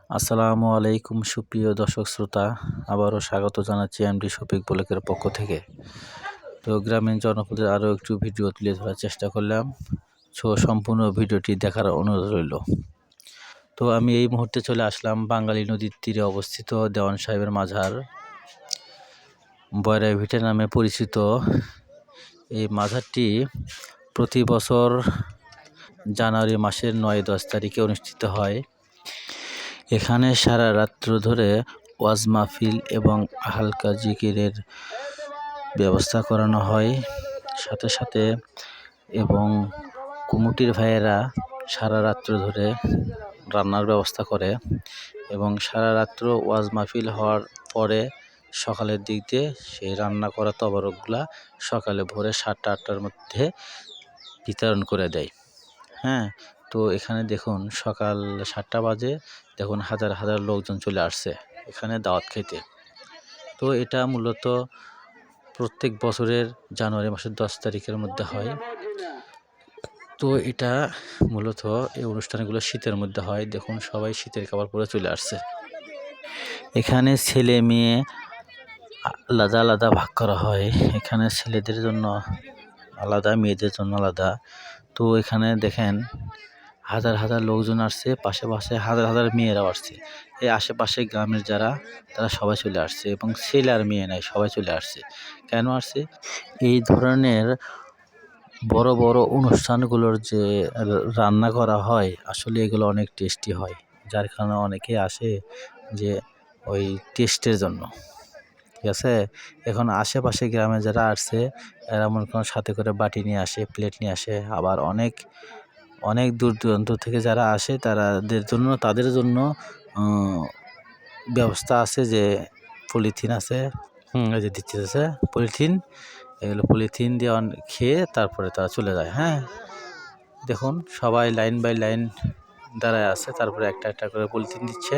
আসসালামু আলাইকুম সুপ্রিয় দর্শক শ্রোতা, আবারও স্বাগত জানাচ্ছি এমডি শফিক ব্লকের পক্ষ থেকে। তো গ্রামীণ জনপদের আরও একটু ভিডিও তুলে ধরার চেষ্টা করলাম। সম্পূর্ণ ভিডিওটি দেখার অনুরোধ রইল। তো আমি এই মুহূর্তে চলে আসলাম বাঙালি নদীর তীরে অবস্থিত দেওয়ান সাহেবের মাজার, বয়রা ভিটে নামে পরিচিত। এই মাজারটি প্রতি বছর জানুয়ারি মাসের 9-10 তারিখে অনুষ্ঠিত হয়। এখানে সারা রাত্র ধরে ওয়াজ মাহফিল এবং হালকা জিকিরের ব্যবস্থা করানো হয়। সাথে সাথে এবং কমিটির ভাইয়েরা সারা রাত্র ধরে রান্নার ব্যবস্থা করে এবং সারা রাত্র ওয়াজ মাহফিল হওয়ার পরে সকালের দিক দিয়ে সেই রান্না করা তবরকগুলা সকালে ভোরে 7টা-8টার মধ্যে বিতরণ করে দেয়। তো এখানে দেখুন সকাল 7টা বাজে, দেখুন হাজার হাজার লোকজন চলে আসছে এখানে দাওয়াত খেতে। তো এটা মূলত প্রত্যেক বছরের জানুয়ারি মাসের 10 তারিখের মধ্যে হয়। তো এটা মূলত এই অনুষ্ঠানগুলো শীতের মধ্যে হয়। দেখুন সবাই শীতের কাপড় পরে চলে আসছে। এখানে ছেলে মেয়ে আলাদা আলাদা ভাগ করা হয়। এখানে ছেলেদের জন্য আলাদা, মেয়েদের জন্য আলাদা। তো এখানে দেখেন হাজার হাজার লোকজন আসছে, পাশে হাজার হাজার মেয়েরাও আসছে। এই আশেপাশে গ্রামের যারা তারা সবাই চলে আসছে এবং ছেলে আর মেয়ে নাই, সবাই চলে আসছে। কেন আসছে? এই ধরনের বড় বড় অনুষ্ঠানগুলোর যে রান্না করা হয় আসলে এগুলো অনেক টেস্টি হয়, যার কারণে অনেকে আসে যে ওই টেস্টের জন্য। ঠিক আছে, এখন আশেপাশে গ্রামে যারা আসছে এরা মনে করেন সাথে করে বাটি নিয়ে আসে, প্লেট নিয়ে আসে। আবার অনেক দূর দূরান্ত থেকে যারা আসে তাদের জন্য ব্যবস্থা আছে, যে পলিথিন আছে, এই যে দিচ্ছে পলিথিন, এগুলো পলিথিন দিয়ে খেয়ে তারপরে তারা চলে যায়। দেখুন সবাই লাইন বাই লাইন দাঁড়ায় আছে, তারপরে একটা একটা করে পলিথিন দিচ্ছে।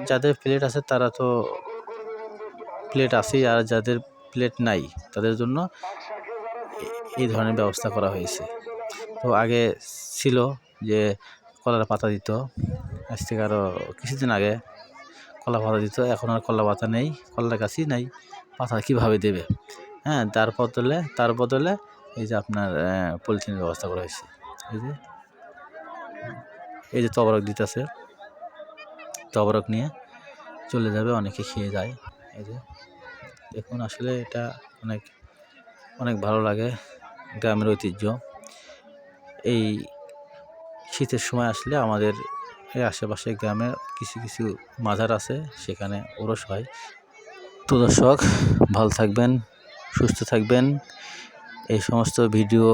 যাদের প্লেট আছে তারা তো প্লেট আছেই, আর যাদের প্লেট নাই তাদের জন্য এই ধরনের ব্যবস্থা করা হয়েছে। তো আগে ছিল যে কলার পাতা দিত, আজ থেকে আরও কিছুদিন আগে কলা পাতা দিত। এখন আর কলা পাতা নেই, কলার গাছই নাই, পাতা কীভাবে দেবে? তার বদলে এই যে আপনার পলিথিনের ব্যবস্থা করা হয়েছে। এই যে তবরক দিতেছে, তবরক নিয়ে চলে যাবে, অনেকে খেয়ে যায়। এই যে দেখুন, আসলে এটা অনেক ভালো লাগে, গ্রামের ঐতিহ্য। এই শীতের সময় আসলে আমাদের এই আশেপাশে গ্রামে কিছু মাজার আছে, সেখানে ওরস হয়। তো দর্শক, ভালো থাকবেন, সুস্থ থাকবেন। এই সমস্ত ভিডিও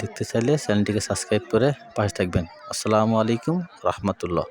দেখতে চাইলে চ্যানেলটিকে সাবস্ক্রাইব করে পাশে থাকবেন। আসসালামু আলাইকুম রহমতুল্লাহ।